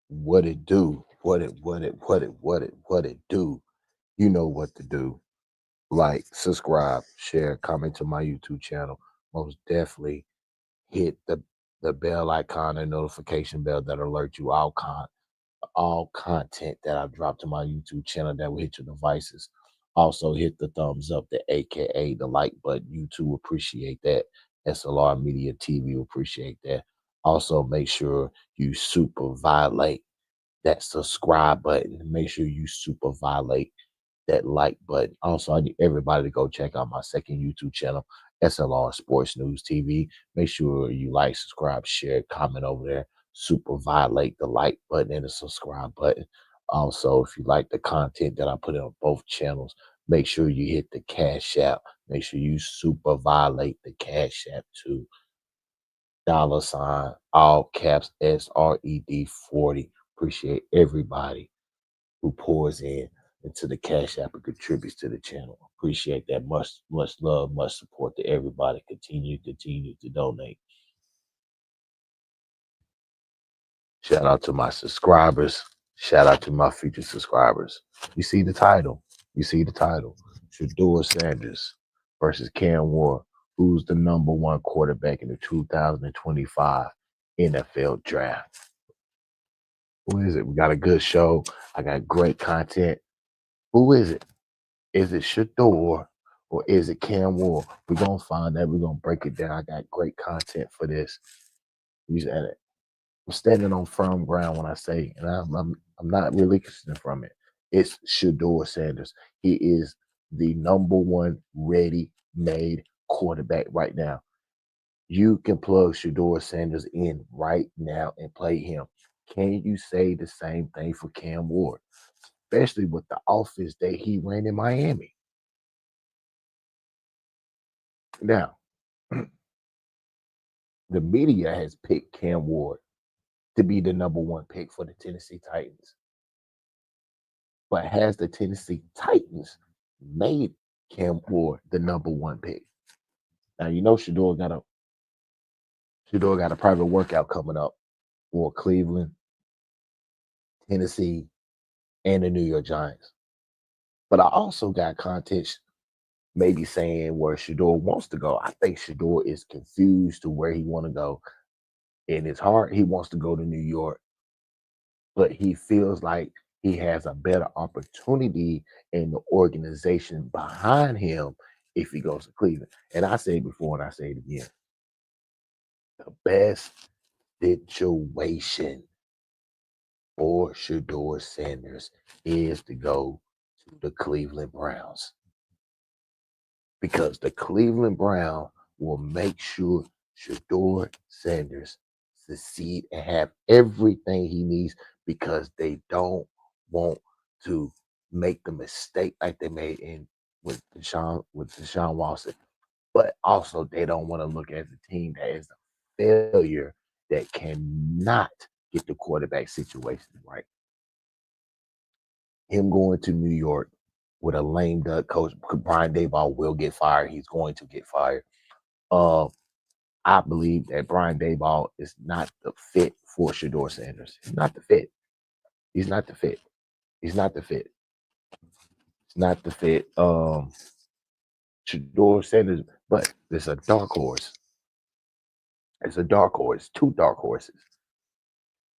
What it do? What it do? You know what to do. Like, subscribe, share, comment to my YouTube channel. Most definitely hit the bell icon and notification bell that alert you all content that I drop to my YouTube channel that will hit your devices. Also hit the thumbs up, the AKA the like button. YouTube appreciate that. S.L.R Media TV appreciate that. Also make sure you super violate that subscribe button. Make sure you super violate that like button. Also, I need everybody to go check out my second YouTube channel, S.L.R Sports News TV. Make sure you like, subscribe, share, comment over there. Super violate the like button and the subscribe button. Also, if you like the content that I put on both channels, make sure you hit the Cash App. Make sure you super violate the Cash App too. $ all caps SRED 40. Appreciate everybody who pours in into the Cash App and contributes to the channel. Appreciate that. Much love, much support to everybody. Continue to donate. Shout out to my subscribers. Shout out to my future subscribers. You see the title. You see the title. Shedeur Sanders versus Cam Ward. Who's the number one quarterback in the 2025 NFL draft? Who is it? We got a good show. I got great content. Who is it? Is it Shedeur or is it Cam Ward? We're gonna find that. We're gonna break it down. I got great content for this. You said it. I'm standing on firm ground when I say, and I'm not relinquishing from it. It's Shedeur Sanders. He is the number one ready-made quarterback right now. You can plug Shedeur Sanders in right now and play him. Can you say the same thing for Cam Ward, especially with the offense that he ran in Miami? Now, the media has picked Cam Ward to be the number one pick for the Tennessee Titans. But has the Tennessee Titans made Cam Ward the number one pick? Now you know Shedeur got a private workout coming up for Cleveland, Tennessee, and the New York Giants. But I also got context maybe saying where Shedeur wants to go. I think Shedeur is confused to where he want to go. In his heart, he wants to go to New York, but he feels like he has a better opportunity in the organization behind him if he goes to Cleveland. And I said before, and I say it again, the best situation for Shedeur Sanders is to go to the Cleveland Browns because the Cleveland Browns will make sure Shedeur Sanders succeed and have everything he needs because they don't want to make the mistake like they made in with Deshaun Watson. But also they don't want to look at the team that is a failure that cannot get the quarterback situation right. Him going to New York with a lame duck coach, Brian Daboll will get fired. He's going to get fired. Uh, I believe that Brian Daboll is not the fit for Shedeur Sanders. He's not the fit. He's not the fit. He's not the fit. It's not the fit. Shedeur Sanders, but there's a dark horse. It's a dark horse. Two dark horses.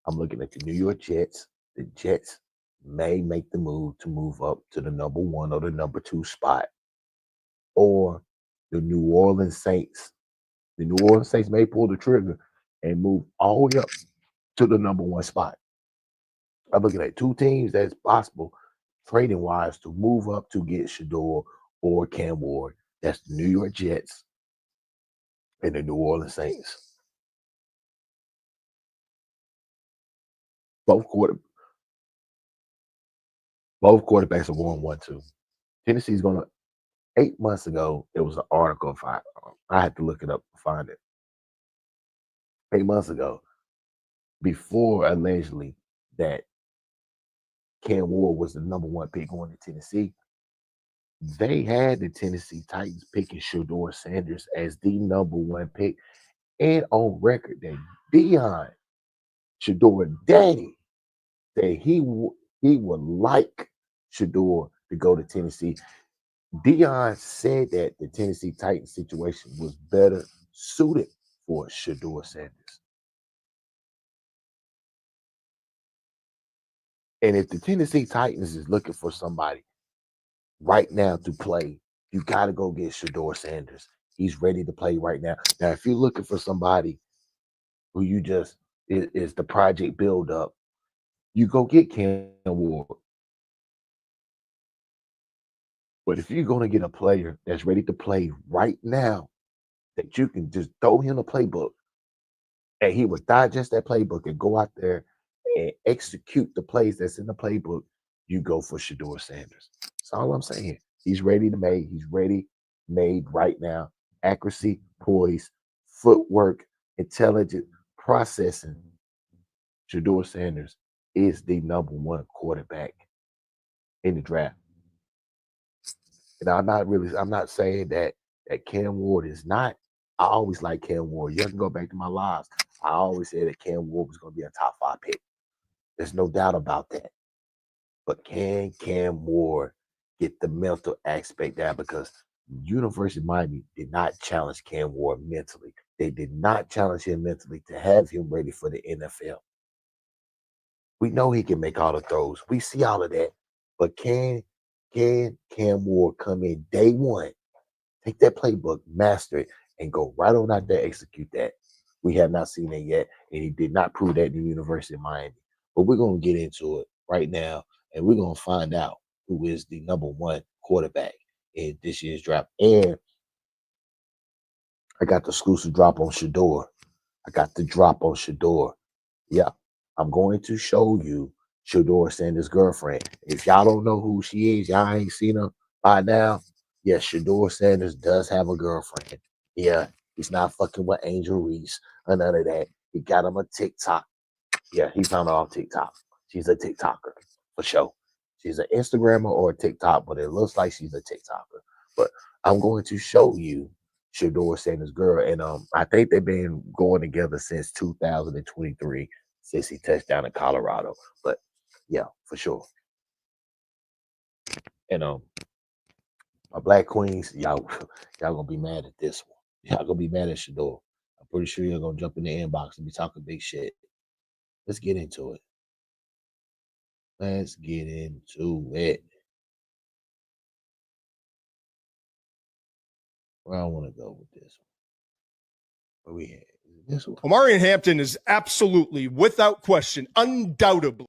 I'm looking at the New York Jets. The Jets may make the move to move up to the number one or the number two spot, or the New Orleans Saints. The New Orleans Saints may pull the trigger and move all the way up to the number one spot. I'm looking at two teams that's possible trading wise to move up to get Shedeur or Cam Ward. That's the New York Jets and the New Orleans Saints. Both quarter both quarterbacks are going 1-2. Tennessee's going to 8 months ago. There was an article. If I had to look it up to find it. 8 months ago, before allegedly that Cam Ward was the number one pick going to Tennessee, they had the Tennessee Titans picking Shedeur Sanders as the number one pick, and on record that Deion, Shedeur Daddy, that he would like Shedeur to go to Tennessee. Dion said that the Tennessee Titans situation was better suited for Shedeur Sanders. And if the Tennessee Titans is looking for somebody right now to play, you got to go get Shedeur Sanders. He's ready to play right now. Now, if you're looking for somebody who you just is the project build up, you go get Cam Ward. But if you're going to get a player that's ready to play right now, that you can just throw him a playbook and he would digest that playbook and go out there and execute the plays that's in the playbook, you go for Shedeur Sanders. That's all I'm saying. He's ready to make. He's ready, made right now. Accuracy, poise, footwork, intelligent processing. Shedeur Sanders is the #1 quarterback in the draft. And I'm not saying that Cam Ward is not. I always like Cam Ward. You have to go back to my lives. I always said that Cam Ward was going to be a top 5 pick. There's no doubt about that. But can Cam Ward get the mental aspect down? Because University of Miami did not challenge Cam Ward mentally. They did not challenge him mentally to have him ready for the NFL. We know he can make all the throws. We see all of that. But can Cam Ward come in day one, take that playbook, master it, and go right on out there, execute that? We have not seen it yet, and he did not prove that in the University of Miami. But we're going to get into it right now, and we're going to find out who is the #1 quarterback in this year's draft. And I got the exclusive drop on Shedeur. I got the drop on Shedeur. Yeah, I'm going to show you Shedeur Sanders' girlfriend. If y'all don't know who she is, y'all ain't seen her by now. Yes, Shedeur Sanders does have a girlfriend. Yeah, he's not fucking with Angel Reese or none of that. He got him a TikTok. Yeah, he found her on TikTok. She's a TikToker for sure. She's an Instagrammer or a TikTok, but it looks like she's a TikToker. But I'm going to show you Shedeur Sanders' girl, and I think they've been going together since 2023, since he touched down in Colorado. But yeah, for sure. And my black queens, y'all gonna be mad at this one. Y'all gonna be mad at Shedeur. I'm pretty sure you're gonna jump in the inbox and be talking big shit. Let's get into it. Let's get into it. Where I want to go with this one. Where we at? This one. Omarion Hampton is absolutely, without question, undoubtedly.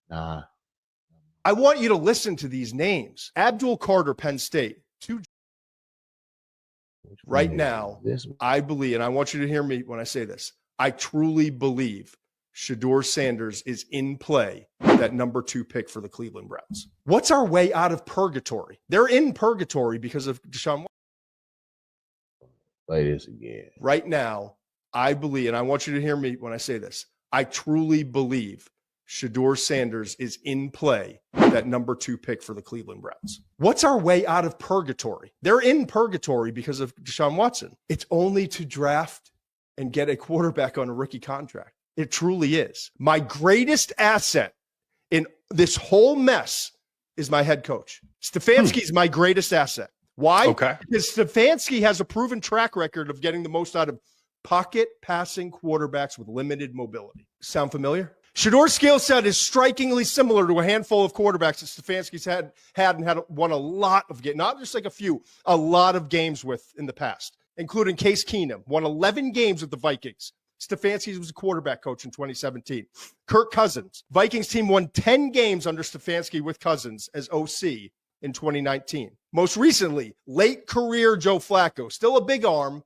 Nah. I want you to listen to these names. Abdul Carter, Penn State. Right now, I believe, and I want you to hear me when I say this, I truly believe Shedeur Sanders is in play, that #2 pick for the Cleveland Browns. What's our way out of purgatory? They're in purgatory because of Deshaun Watson. Play this again. Right now, I believe, and I want you to hear me when I say this, I truly believe Shedeur Sanders is in play, that #2 pick for the Cleveland Browns. What's our way out of purgatory? They're in purgatory because of Deshaun Watson. It's only to draft and get a quarterback on a rookie contract. It truly is. My greatest asset in this whole mess is my head coach. Stefanski is my greatest asset. Why? Okay. Because Stefanski has a proven track record of getting the most out of pocket passing quarterbacks with limited mobility. Sound familiar? Shedeur's skill set is strikingly similar to a handful of quarterbacks that Stefanski's had won a lot of games, not just like a few, a lot of games with in the past, including Case Keenum, won 11 games with the Vikings. Stefanski was a quarterback coach in 2017. Kirk Cousins, Vikings team won 10 games under Stefanski with Cousins as OC in 2019. Most recently, late career Joe Flacco, still a big arm,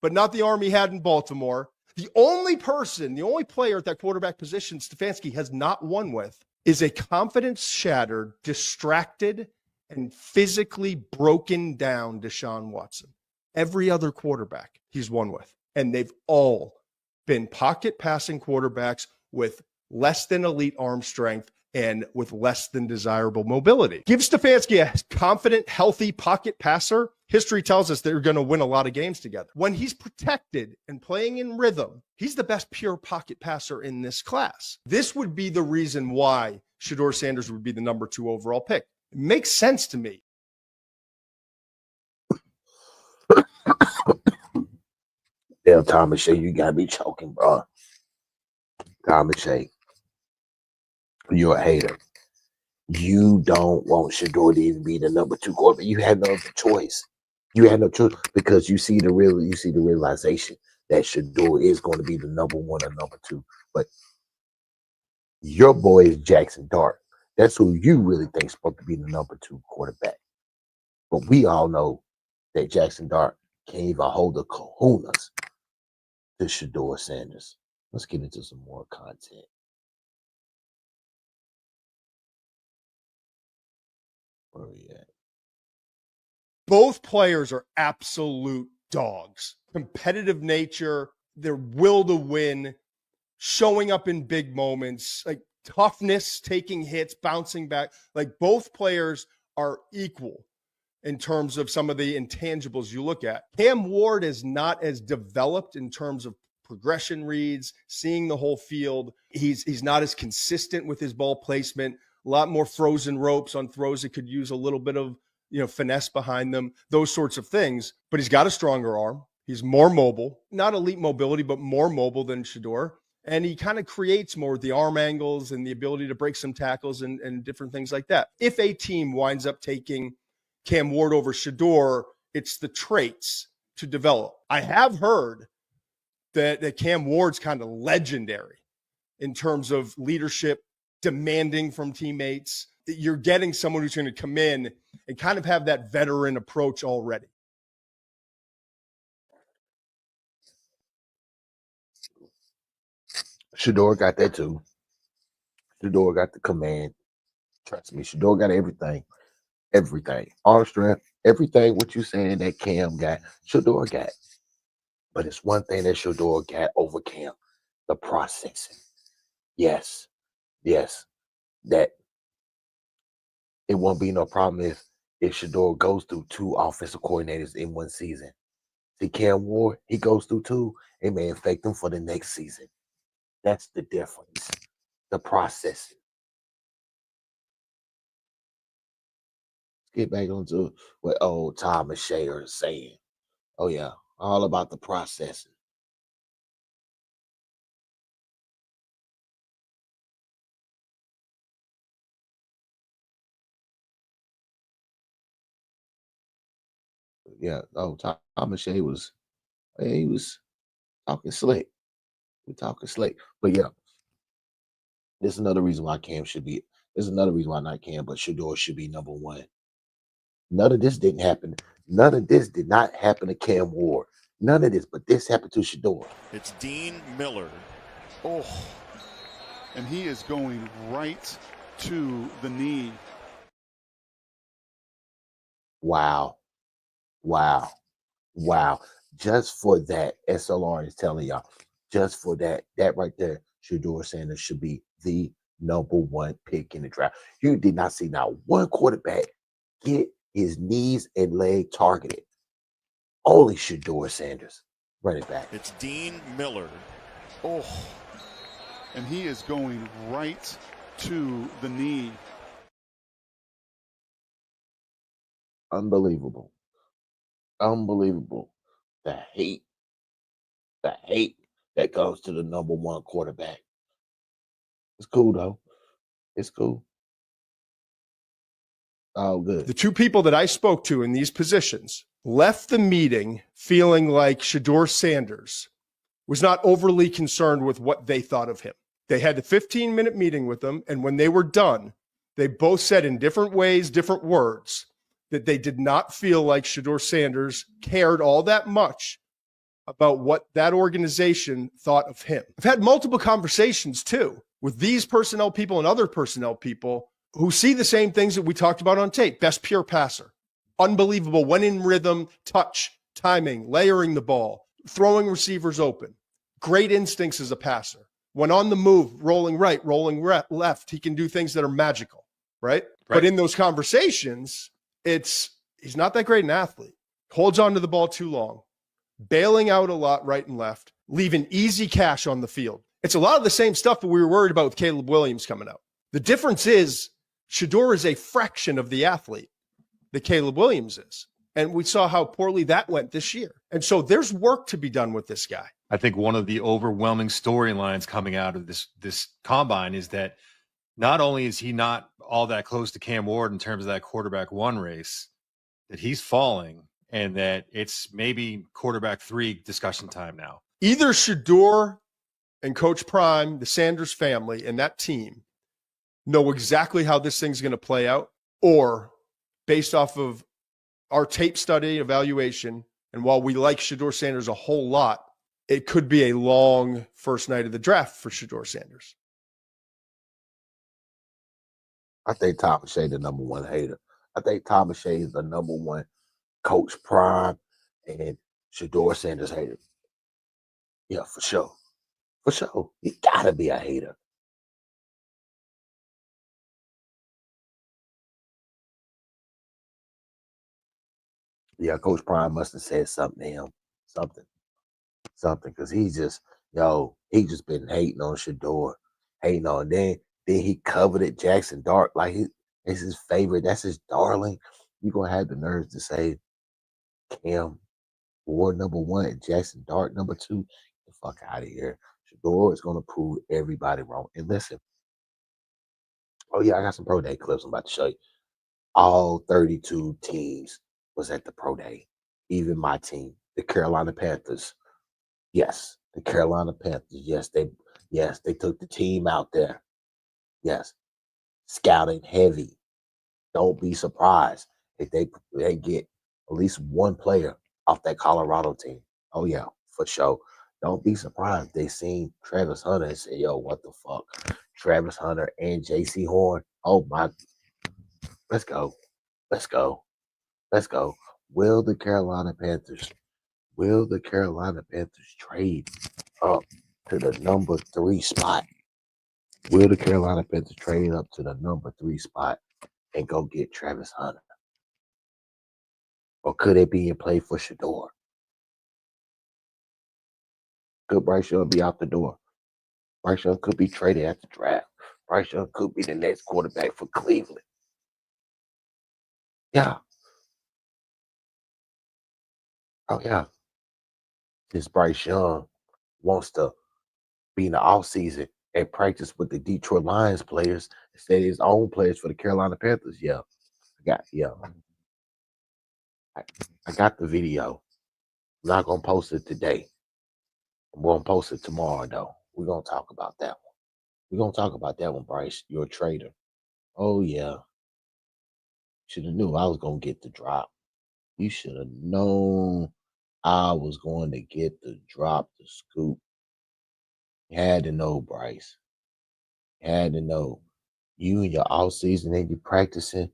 but not the arm he had in Baltimore. The only player at that quarterback position Stefanski has not won with is a confidence-shattered, distracted, and physically broken down Deshaun Watson. Every other quarterback he's won with, and they've all been pocket passing quarterbacks with less than elite arm strength and with less than desirable mobility. Give Stefanski a confident, healthy pocket passer, history tells us they're going to win a lot of games together. When he's protected and playing in rhythm, he's the best pure pocket passer in this class. This would be the reason why Shedeur Sanders would be the number 2 overall pick. It makes sense to me. Damn, Thomas Shea, you got me choking, bro. Thomas Shea, you're a hater. You don't want Shedeur to even be the number 2 quarterback. You had no other choice. You had no choice because you see the realization that Shedeur is going to be the number 1 or number 2. But your boy is Jackson Dart. That's who you really think is supposed to be the number 2 quarterback. But we all know that Jackson Dart can't even hold the kahunas to Shedeur Sanders. Let's get into some more content. Where are we at? Both players are absolute dogs. Competitive nature, their will to win, showing up in big moments, like toughness, taking hits, bouncing back. Like both players are equal in terms of some of the intangibles you look at. Cam Ward is not as developed in terms of progression reads, seeing the whole field. He's not as consistent with his ball placement. A lot more frozen ropes on throws that could use a little bit of finesse behind them, those sorts of things. But he's got a stronger arm. He's more mobile, not elite mobility, but more mobile than Shedeur. And he kind of creates more with the arm angles and the ability to break some tackles and different things like that. If a team winds up taking Cam Ward over Shedeur, it's the traits to develop. I have heard that Cam Ward's kind of legendary in terms of leadership, demanding from teammates. You're getting someone who's going to come in and kind of have that veteran approach already. Shedeur got that too. Shedeur got the command. Trust me, Shedeur got everything. Everything. Arm strength, everything what you saying that Cam got, Shedeur got. But it's one thing that Shedeur got over Cam, the processing. Yes. That it won't be no problem if Shedeur goes through 2 offensive coordinators in one season. See, Cam Ward, he goes through 2, it may affect him for the next season. That's the difference. The processing. Let's get back onto what old Tom and Shedeur is saying. Oh yeah, all about the processing. Yeah, Tom and Shea was he was talking slick. We're talking slick. But yeah, this is another reason why Cam should be. There's another reason why not Cam, but Shedeur should be number 1. None of this didn't happen. None of this did not happen to Cam Ward. None of this, but this happened to Shedeur. It's Dean Miller. Oh, and he is going right to the knee. Wow. Just for that, S.L.R is telling y'all, just for that right there, Shedeur Sanders should be the number 1 pick in the draft. You did not see not one quarterback get his knees and leg targeted. Only Shedeur Sanders, running back. It's Dean Miller. Oh, and he is going right to the knee. Unbelievable. The hate that goes to the number 1 quarterback. It's cool though. It's cool. Oh, good. The 2 people that I spoke to in these positions left the meeting feeling like Shedeur Sanders was not overly concerned with what they thought of him. They had a 15-minute meeting with him, and when they were done, they both said in different ways, different words, that they did not feel like Shedeur Sanders cared all that much about what that organization thought of him. I've had multiple conversations too with these personnel people and other personnel people who see the same things that we talked about on tape. Best pure passer, unbelievable when in rhythm, touch, timing, layering the ball, throwing receivers open, great instincts as a passer. When on the move, rolling right, rolling left, he can do things that are magical, right? But in those conversations, he's not that great an athlete. holds on to the ball too long, bailing out a lot right and left, leaving easy cash on the field. It's a lot of the same stuff that we were worried about with Caleb Williams coming out. The difference is Shedeur is a fraction of the athlete that Caleb Williams is. And we saw how poorly that went this year. And so there's work to be done with this guy. I think one of the overwhelming storylines coming out of this combine is that not only is he not all that close to Cam Ward in terms of that quarterback one race, that he's falling and that it's maybe quarterback 3 discussion time now. Either Shedeur and Coach Prime, the Sanders family, and that team know exactly how this thing's going to play out, or based off of our tape study evaluation, and while we like Shedeur Sanders a whole lot, it could be a long first night of the draft for Shedeur Sanders. I think Tom Shea the number one hater. I think Tom Shea is the number one Coach Prime and Shedeur Sanders hater. Yeah, for sure. For sure. He gotta be a hater. Yeah, Coach Prime must have said something to him. Something. Because he just been hating on Shedeur. Hating on. Then he covered it Jackson Dart like it's his favorite. That's his darling. You're gonna have the nerves to say Cam Ward number 1 and Jackson Dart number 2. Get the fuck out of here. Shedeur is gonna prove everybody wrong. And listen, oh yeah, I got some pro day clips I'm about to show you. All 32 teams was at the pro day. Even my team, the Carolina Panthers. Yes, the Carolina Panthers. Yes, they took the team out there. Yes, scouting heavy. Don't be surprised if they get at least one player off that Colorado team. Oh yeah, for sure. Don't be surprised they seen Travis Hunter and said, "Yo, what the fuck?" Travis Hunter and J.C. Horn. Oh my, let's go. Will the Carolina Panthers trade up to the number 3 spot? Will the Carolina Panthers trade up to the number 3 spot and go get Travis Hunter? Or could it be in play for Shedeur? Could Bryce Young be out the door? Bryce Young could be traded at the draft. Bryce Young could be the next quarterback for Cleveland. Yeah. Oh, yeah. This Bryce Young wants to be in the offseason and practice with the Detroit Lions players instead of his own players for the Carolina Panthers. Yeah. I got the video. I'm not going to post it today. I'm going to post it tomorrow, though. We're going to talk about that one. We're going to talk about that one, Bryce. You're a traitor. Oh, yeah. Should have knew I was going to get the drop. You should have known I was going to get the drop, the scoop. You had to know, Bryce. You had to know. You and your offseason, they be practicing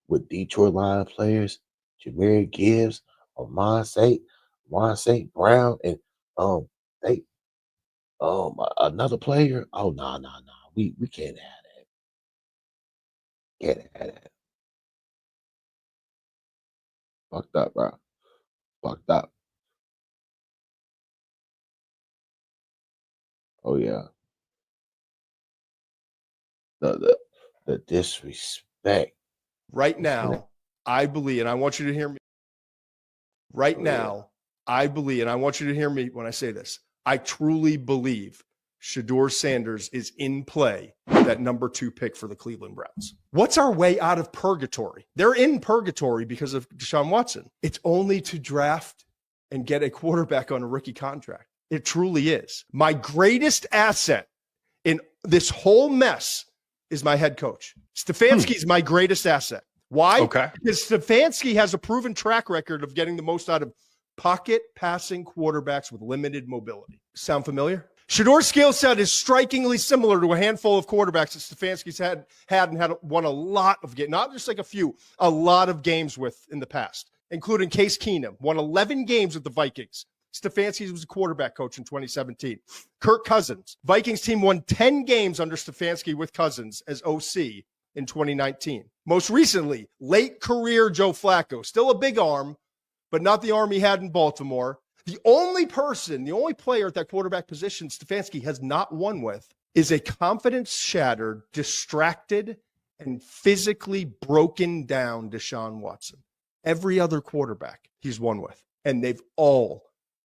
with Detroit Lions players, Jahmyr Gibbs, Amon St. Brown, and another player. Oh, no. We can't have that. Can't have that. Fucked up, bro. Fucked up. Oh yeah. The disrespect. Right now, I believe, and I want you to hear me. Right now, I believe, and I want you to hear me when I say this. I truly believe Shedeur Sanders is in play, that number 2 pick for the Cleveland Browns. What's our way out of purgatory? They're in purgatory because of Deshaun Watson. It's only to draft and get a quarterback on a rookie contract. It truly is. My greatest asset in this whole mess is my head coach. Stefanski is my greatest asset. Why? Okay. Because Stefanski has a proven track record of getting the most out of pocket passing quarterbacks with limited mobility. Sound familiar? Shedeur's skill set is strikingly similar to a handful of quarterbacks that Stefanski's had won a lot of games, not just like a lot of games with in the past, including Case Keenum, won 11 games with the Vikings. Stefanski was a quarterback coach in 2017. Kirk Cousins, Vikings team won 10 games under Stefanski with Cousins as OC in 2019. Most recently, late career Joe Flacco, still a big arm, but not the arm he had in Baltimore. The only player at that quarterback position Stefanski has not won with is a confidence-shattered, distracted, and physically broken down Deshaun Watson. Every other quarterback he's won with, and they've all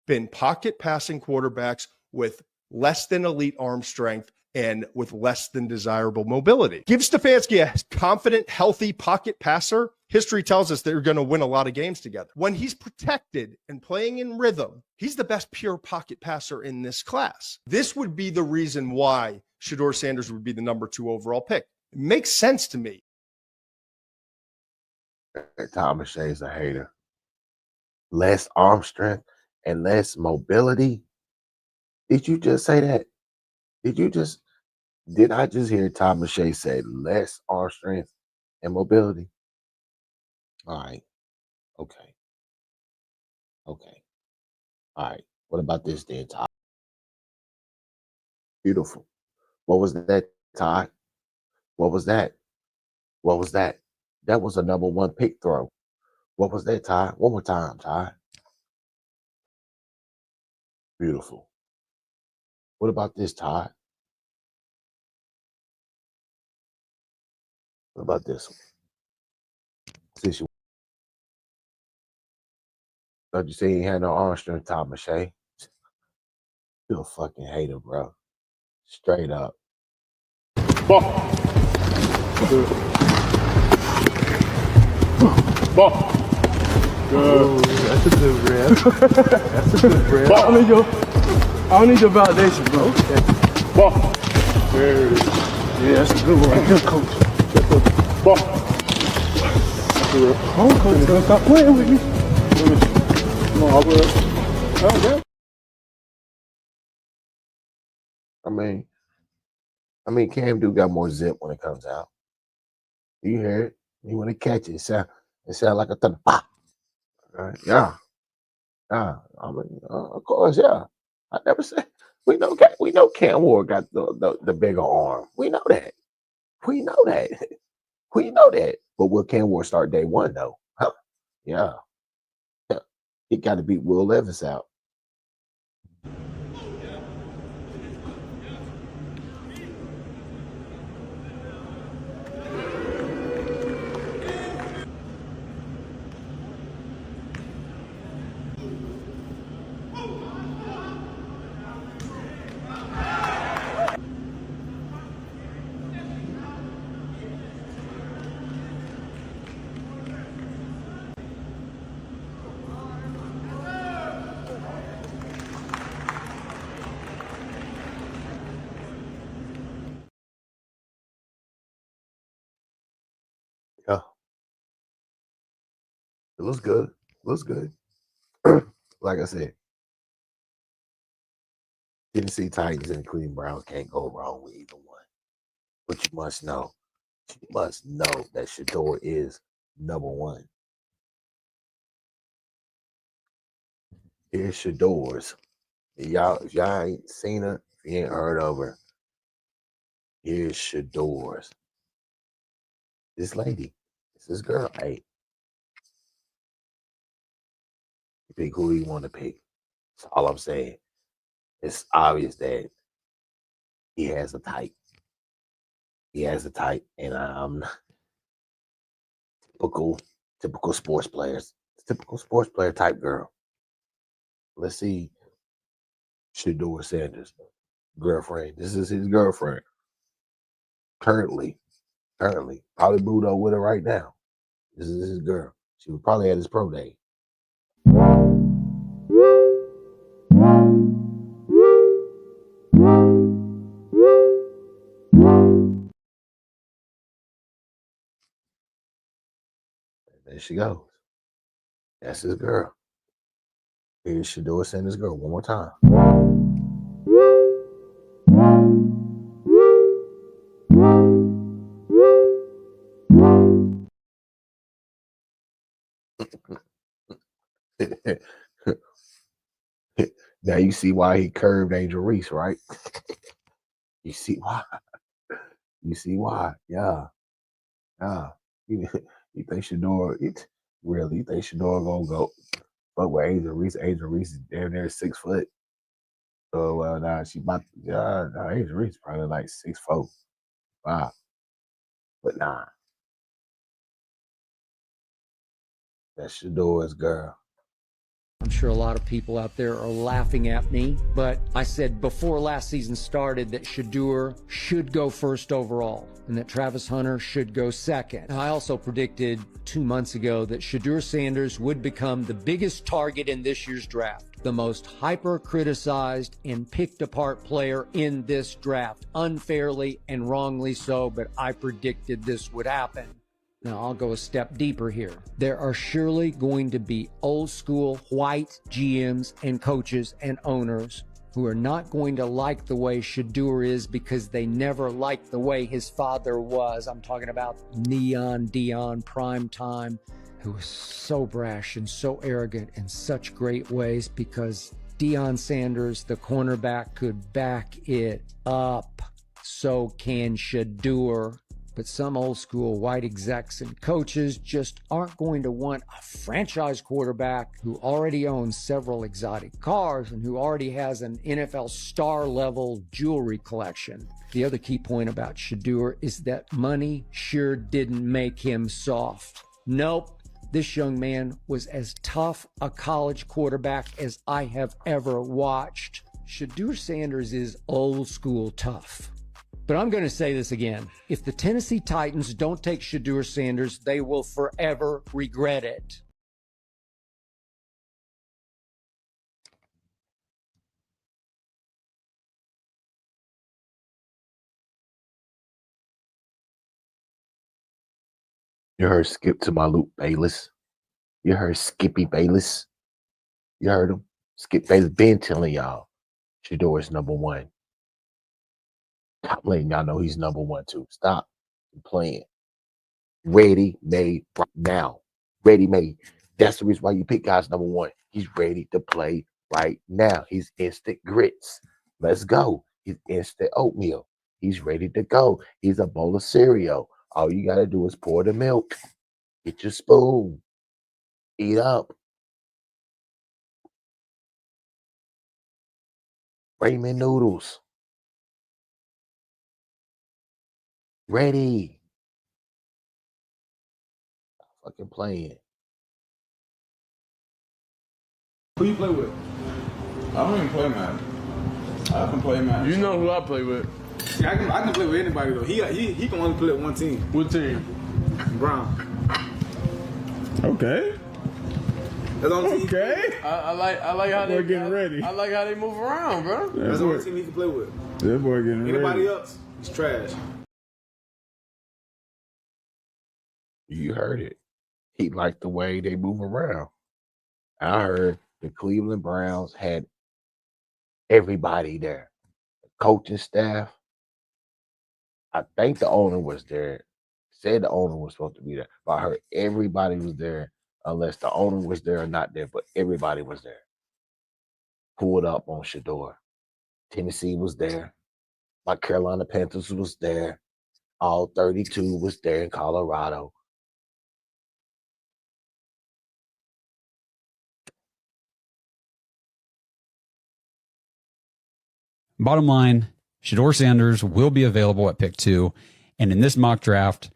been pocket passing quarterbacks with less than elite arm strength and with less than desirable mobility. Give Stefanski a confident, healthy pocket passer. History tells us they're going to win a lot of games together. When he's protected and playing in rhythm, he's the best pure pocket passer in this class. This would be the reason why Shedeur Sanders would be the number 2 overall pick. It makes sense to me. Thomas Shay's a hater. Less arm strength and less mobility. Did you just say that? Did I just hear Thomas Shay say less arm strength and mobility? All right. Okay. All right. What about this then, Todd? Beautiful. What was that, Todd? What was that? That was a number 1 pick throw. What was that, Todd? One more time, Todd. Beautiful. What about this, Todd? What about this one? Don't you say he had no arm strength, Thomas Shay? You're a fucking hater, bro. Straight up. Ball. Good. Ball. Good. Ooh, that's a good rep. That's a good rep. I don't need your validation, bro. Ball. There it is. Yeah, that's a good one right there, coach. Ball. Come on, coach. Don't stop playing with me. Come on, I will. Okay. I mean, Cam do got more zip when it comes out. You hear it? You want to catch it. It sound like a thunder. Pop. Right? Yeah. I mean, of course, yeah. I never said we know Cam Ward got the bigger arm. We know that. We know that. But will Cam Ward start day 1 though? Huh? Yeah. He got to beat Will Levis out. Yeah. It looks good. Like I said, Tennessee Titans and Cleveland Browns can't go wrong with either one. But you must know that Shedeur is number 1. Here's Shedeur's. If y'all ain't seen her, if you ain't heard of her, here's Shedeur's. This lady, this girl, hey, you pick who you want to pick. That's all I'm saying. It's obvious that he has a type. And typical sports players, typical sports player type girl. Let's see, Shedeur Sanders' girlfriend. This is his girlfriend. Currently, probably moved up with her right now. This is his girl. She was probably at his pro day. There she goes. That's his girl. Here's Shedeur Sanders' girl one more time. Now you see why he curved Angel Reese, right? You see why? Yeah. You think Shedeur? You think Shedeur gonna go? But with Angel Reese is damn near 6 foot. Oh well, nah, she about Angel Reese is probably like 6'4". Wow, but nah, that's Shedeur's girl. I'm sure a lot of people out there are laughing at me, but I said before last season started that Shedeur should go first overall and that Travis Hunter should go second. I also predicted 2 months ago that Shedeur Sanders would become the biggest target in this year's draft, the most hyper-criticized and picked-apart player in this draft, unfairly and wrongly so, but I predicted this would happen. Now, I'll go a step deeper here. There are surely going to be old school white GMs and coaches and owners who are not going to like the way Shedeur is because they never liked the way his father was. I'm talking about Neon Dion Prime Time, who was so brash and so arrogant in such great ways because Deion Sanders, the cornerback, could back it up. So can Shedeur. But some old school white execs and coaches just aren't going to want a franchise quarterback who already owns several exotic cars and who already has an NFL star level jewelry collection. The other key point about Shedeur is that money sure didn't make him soft. Nope. This young man was as tough a college quarterback as I have ever watched. Shedeur Sanders is old school tough. But I'm going to say this again. If the Tennessee Titans don't take Shedeur Sanders, they will forever regret it. You heard Skip to my Luke Bayless. You heard Skippy Bayless. You heard him. Skip Bayless been telling y'all Shedeur is number one. Stop letting y'all know he's number one too. Stop playing. Ready, made, right now. Ready, made. That's the reason why you pick guys number one. He's ready to play right now. He's instant grits. Let's go. He's instant oatmeal. He's ready to go. He's a bowl of cereal. All you got to do is pour the milk. Get your spoon. Eat up. Ramen noodles. Ready. Fucking playing. Who you play with? I don't even play Madden. I can play Madden. You know who I play with? Yeah, I can play with anybody though. He can only play with one team. What team? Brown. Okay. That's the only team. Okay. I like how Boy getting ready. I like how they move around, bro. That's the only team he can play with. That boy getting ready. Anybody else, he's trash. You heard it. He liked the way they move around. I heard the Cleveland Browns had everybody there. The coaching staff. I think the owner was there. Said the owner was supposed to be there. But I heard everybody was there, unless the owner was there or not there, but everybody was there. Pulled up on Shedeur. Tennessee was there. My Carolina Panthers was there. All 32 was there in Colorado. Bottom line, Shedeur Sanders will be available at pick 2. And in this mock draft,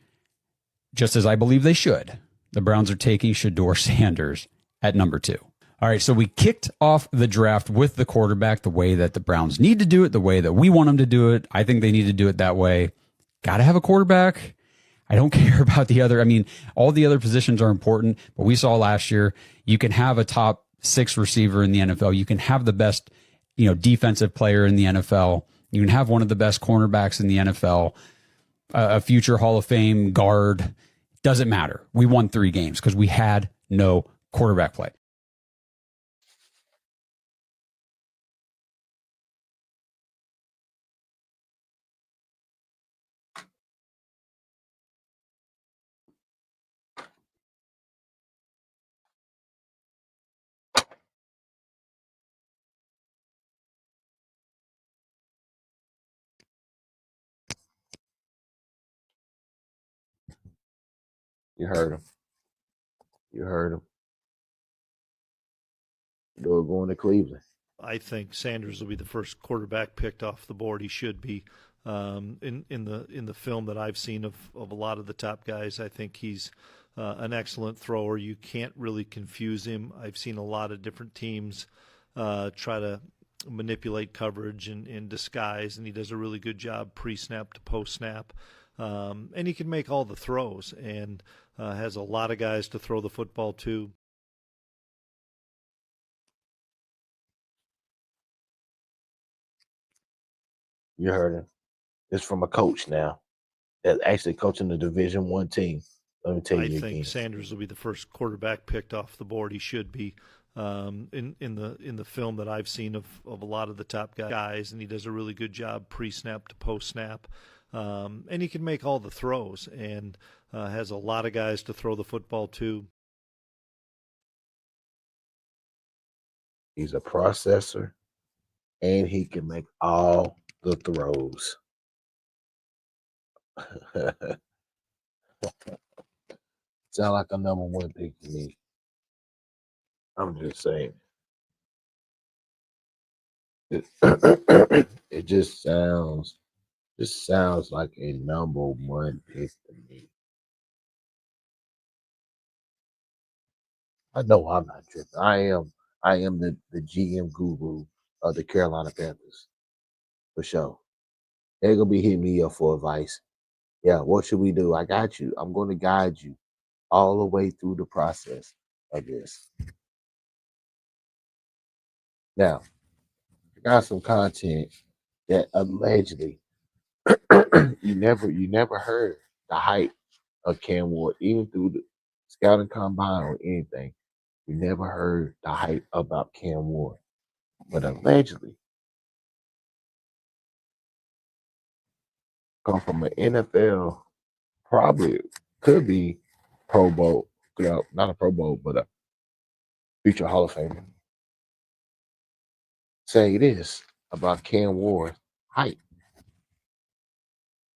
just as I believe they should, the Browns are taking Shedeur Sanders at number 2. All right, so we kicked off the draft with the quarterback the way that the Browns need to do it, the way that we want them to do it. I think they need to do it that way. Got to have a quarterback. I don't care about the other. I mean, all the other positions are important, but we saw last year, you can have a top 6 receiver in the NFL. You can have the best, defensive player in the NFL. You can have one of the best cornerbacks in the NFL, a future Hall of Fame guard. Doesn't matter. We won 3 games because we had no quarterback play. You heard him. You heard him. Shedeur going to Cleveland. I think Sanders will be the first quarterback picked off the board. He should be. In the film that I've seen of a lot of the top guys, I think he's an excellent thrower. You can't really confuse him. I've seen a lot of different teams try to manipulate coverage and disguise, and he does a really good job pre-snap to post-snap. And he can make all the throws and has a lot of guys to throw the football to. You heard him. It's from a coach now that's actually coaching the Division I team. Let me tell you I again. think Sanders will be the first quarterback picked off the board. He should be. In the film that I've seen of a lot of the top guys, and he does a really good job pre-snap to post-snap. And he can make all the throws and has a lot of guys to throw the football to. He's a processor, and he can make all the throws. Sound like a number one pick to me. I'm just saying. It just sounds like a number one pick to me. I know I'm not tripping. I am the GM guru of the Carolina Panthers. For sure. They're gonna be hitting me up for advice. Yeah, what should we do? I got you. I'm gonna guide you all the way through the process of this. Now, I got some content that allegedly you never heard the hype of Cam Ward, even through the scouting combine or anything. You never heard the hype about Cam Ward. But allegedly come from an NFL, probably could be Pro Bowl, not a Pro Bowl, but a future Hall of Famer. Say this about Cam Ward height.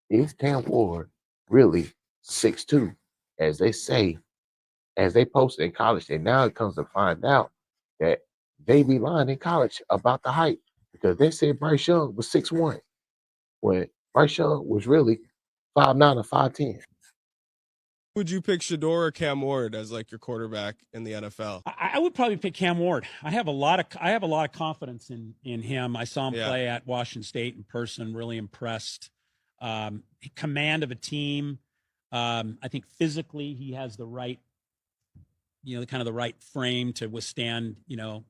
Is Cam Ward really 6'2", as they say, as they posted in college? And now it comes to find out that they be lying in college about the height, because they said Bryce Young was 6'1", when Bryce Young was really 5'9" or 5'10". Would you pick Shedeur or Cam Ward as like your quarterback in the NFL? I would probably pick Cam Ward. I have a lot of confidence in him. I saw him play at Washington State in person. Really impressed. Command of a team. I think physically he has the right, kind of the right frame to withstand,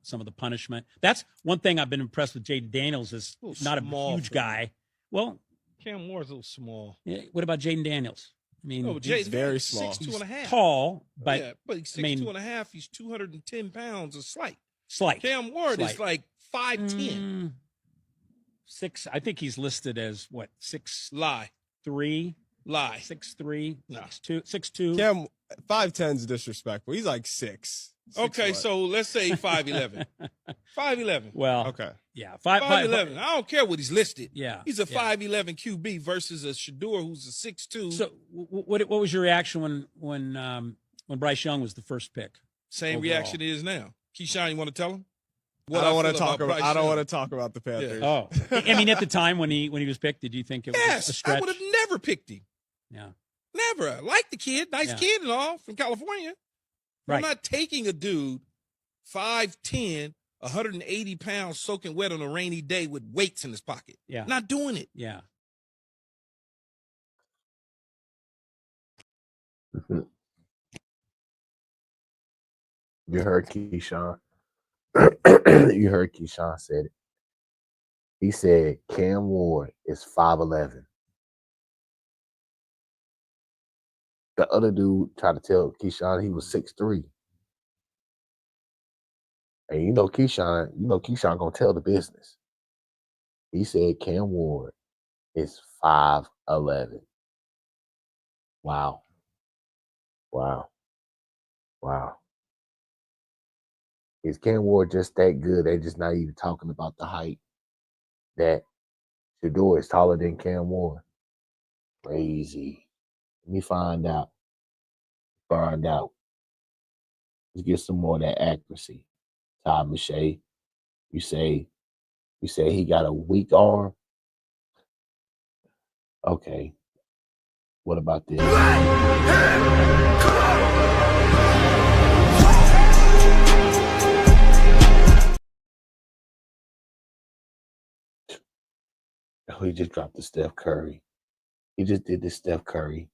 some of the punishment. That's one thing I've been impressed with. Jaden Daniels is not a huge guy. Well, Cam Moore's a little small. Yeah, what about Jaden Daniels? I mean, he's very small. 6'2.5". Tall, but he's 6'2.5". He's 210 pounds. A slight. Slight. Cam Ward is like 5'10". 6. I think he's listed as what? 6. Lie. 3. Lie. 6'3". No. 6'2". Cam 5'10" is disrespectful. He's like 6. Okay, so let's say 5'11". 5'11". Well, okay, yeah, 5'11". I don't care what he's listed. Yeah, he's a 5'11" QB versus a Shedeur who's a 6'2". So, what was your reaction when Bryce Young was the first pick? Same overall? Reaction it is now. Keyshawn, you want to tell him? I don't want to talk about. I don't want to talk about the Panthers. Yeah. Oh, I mean, at the time when he was picked, did you think it was a stretch? I would have never picked him. Yeah, never. I like the kid, nice kid and all from California. Right. I'm not taking a dude 5'10", 180 pounds, soaking wet on a rainy day with weights in his pocket. Yeah, not doing it. Yeah. You heard Keyshawn. You heard Keyshawn said it. He said Cam Ward is 5'11". The other dude tried to tell Keyshawn he was 6'3". And Keyshawn gonna tell the business. He said Cam Ward is 5'11". Wow. Wow. Wow. Is Cam Ward just that good? They're just not even talking about the height. That Shedeur is taller than Cam Ward. Crazy. Let me find out. Let's get some more of that accuracy. Todd McShay, you say he got a weak arm. Okay. What about this? Oh, he just dropped the Steph Curry. He just did this Steph Curry.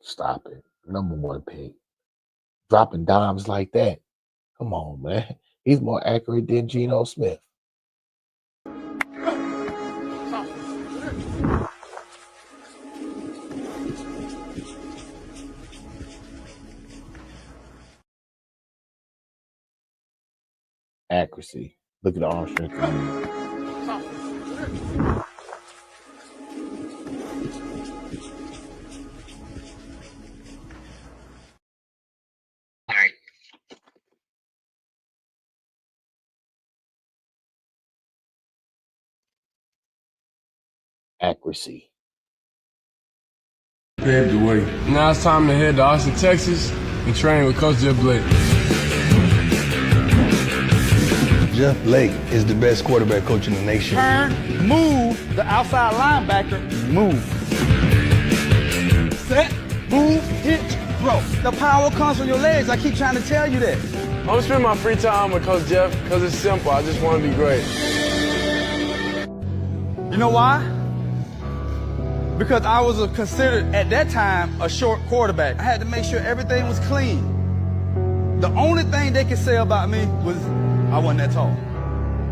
Stop it. Number one pick. Dropping dimes like that. Come on, man. He's more accurate than Geno Smith. Accuracy. Look at the arm strength. Accuracy. Paved the way. Now it's time to head to Austin, Texas, and train with Coach Jeff Blake. Jeff Blake is the best quarterback coach in the nation. Turn, move, the outside linebacker, move. Set, move, hitch, throw. The power comes from your legs. I keep trying to tell you that. I'm gonna spend my free time with Coach Jeff because it's simple. I just want to be great. You know why? Because I was considered, at that time, a short quarterback. I had to make sure everything was clean. The only thing they could say about me was I wasn't that tall.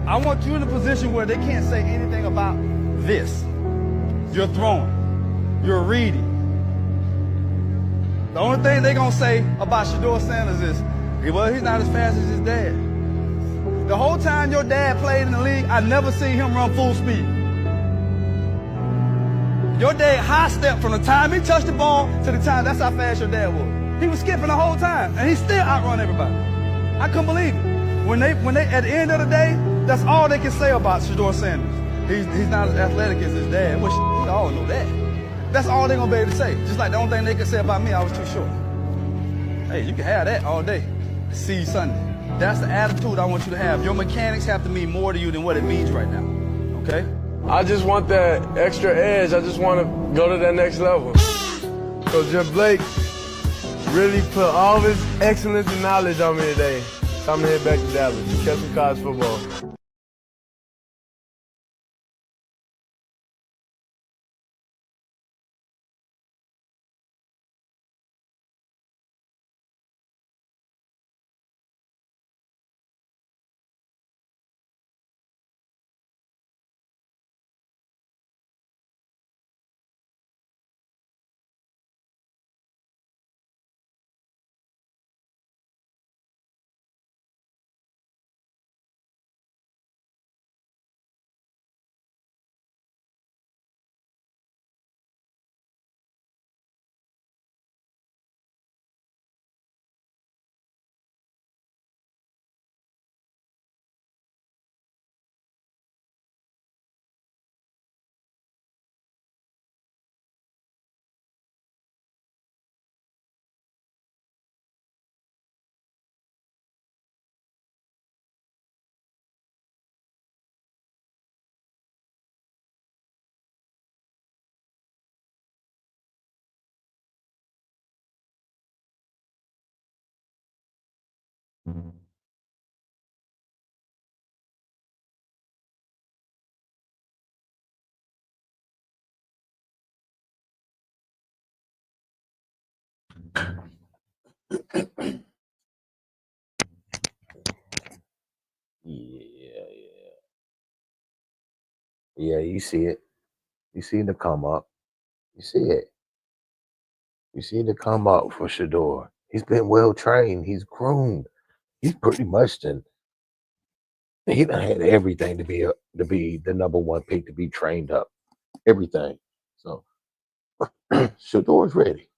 I want you in a position where they can't say anything about this. You're throwing. You're reading. The only thing they're going to say about Shedeur Sanders is, well, he's not as fast as his dad. The whole time your dad played in the league, I never seen him run full speed. Your dad high step from the time he touched the ball to the time, that's how fast your dad was. He was skipping the whole time, and he still outrun everybody. I couldn't believe it. When they, at the end of the day, that's all they can say about Shedeur Sanders. He's not as athletic as his dad. Well, we all know that. That's all they're going to be able to say. Just like the only thing they can say about me, I was too short. Hey, you can have that all day. See you Sunday. That's the attitude I want you to have. Your mechanics have to mean more to you than what it means right now, okay? I just want that extra edge. I just want to go to that next level. Coach Jeff Blake really put all of his excellence and knowledge on me today. So I'm going to head back to Dallas to catch some college football. Yeah, you see it. You see the come up. You see it. You see the come up for Shedeur. He's been well trained. He's groomed. He's pretty much he done had everything to be the number one pick, to be trained up. Everything. So Shedeur's ready.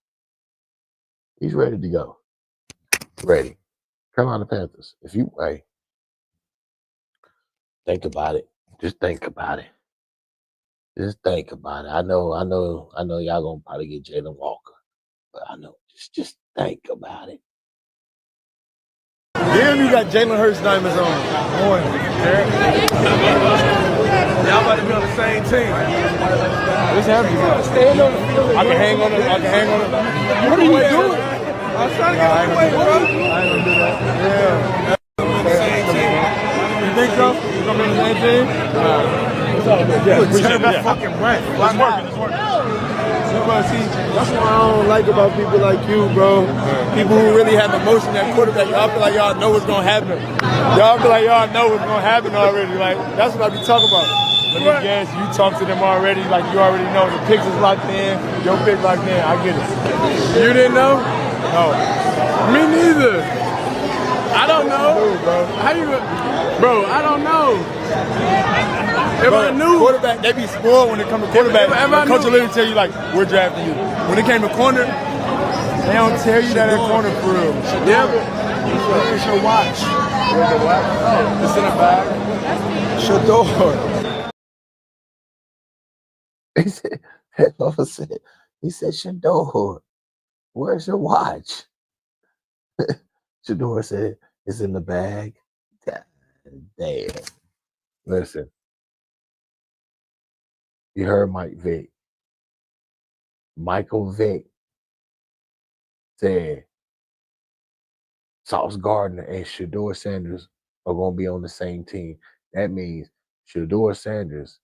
He's ready to go. Ready. Carolina Panthers. If you think about it. Just think about it. Just think about it. I know y'all gonna probably get Jalen Walker, but I know just think about it. Damn, you got Jalen Hurts diamonds on. Boy, y'all about to be on the same team. It's heavy. Stand on the field. I can hang on it. What are you doing? I'm trying to get out the way, bro. I ain't gonna do that. Yeah. Same team. You think so? You gonna be on the same team? It's all good. Yeah, appreciate that fucking way. It's working. See, that's what I don't like about people like you, bro. People who really have emotion at quarterback. Y'all feel like y'all know what's gonna happen. Y'all feel like y'all know what's gonna happen already. Like, that's what I be talking about. Let me guess, you talk to them already, like you already know the picks is locked in, your pick locked in. I get it. You didn't know? No. Me neither. I don't know. How you, bro? I don't know. If I knew, quarterback, they be spoiled when it comes to quarterback. The coach will literally tell you, like, we're drafting you. When it came to corner, they don't tell you that at corner for real. Yeah, but where's your watch? Where's the watch? It's in the bag. Shedeur. He said, that mother said, he said, Shedeur, where's your watch? Shedeur said, it's in the bag. God damn. Listen, you heard Mike Vick. Michael Vick said Sauce Gardner and Shedeur Sanders are going to be on the same team. That means Shedeur Sanders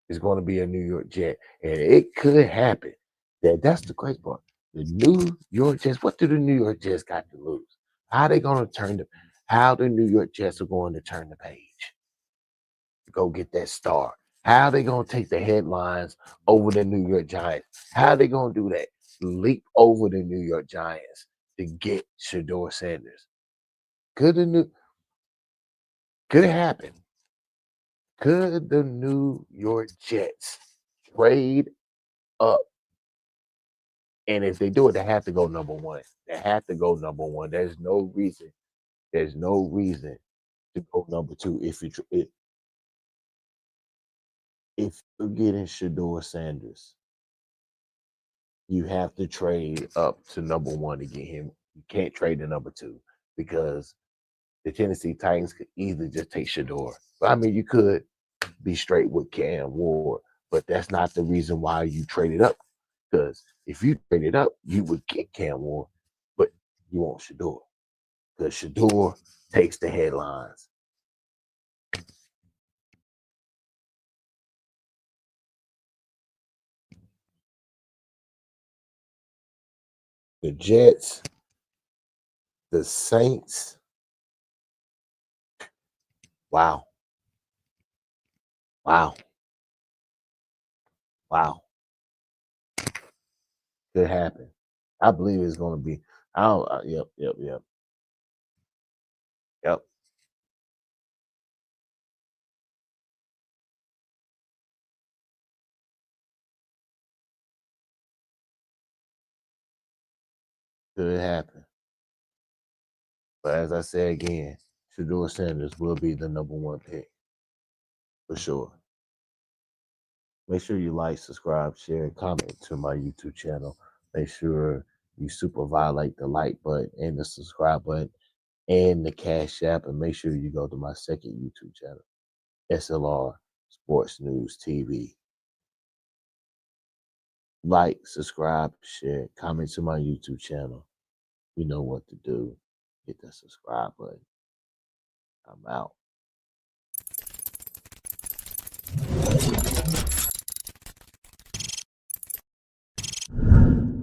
is going to be a New York Jet. And it could happen. That's the crazy part. The New York Jets, what do the New York Jets got to lose? How they going to how the New York Jets are going to turn the page to go get that star? How they going to take the headlines over the New York Giants? How they going to do that? Leap over the New York Giants to get Shedeur Sanders. Could it happen? Could the New York Jets trade up? And if they do it, they have to go number one. They have to go number one. There's no reason to go number two if you're getting Shedeur Sanders. You have to trade up to number one to get him. You can't trade to number two because the Tennessee Titans could either just take Shedeur. But I mean, you could be straight with Cam Ward, but that's not the reason why you traded up. Because if you traded up, you would get Cam Ward, but you want Shedeur. Because Shedeur takes the headlines. The Jets, the Saints. Wow. Could happen. I believe it's going to be. Yep. Could happen. But as I said again, Shedeur Sanders will be the number one pick. For sure. Make sure you like, subscribe, share, and comment to my YouTube channel. Make sure you super violate the like button and the subscribe button and the Cash App. And make sure you go to my second YouTube channel, S.L.R Sports News TV. Like, subscribe, share, comment to my YouTube channel. You know what to do. Hit that subscribe button. I'm out.